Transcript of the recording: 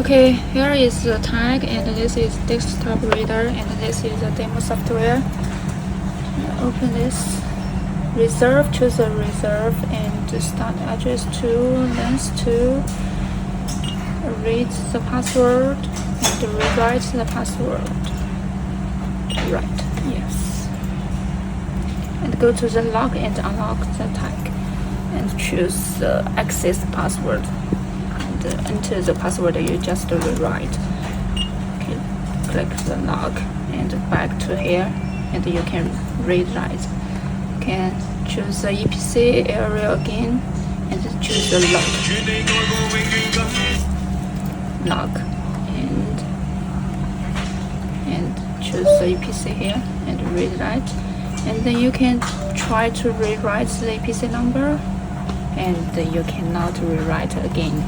Okay, here is the tag, and this is desktop reader, and this is the demo software. Open this. Reserve, choose a reserve, and start address 2, length 2. Read the password and rewrite the password. Right, yes. And go to the log and unlock the tag, and choose the access password. And enter the password you just rewrite. Okay, click the log and back to here, and you can rewrite. Can choose the EPC area again, and choose the log, and choose the EPC here and rewrite. And then you can try to rewrite the EPC number, and you cannot rewrite again.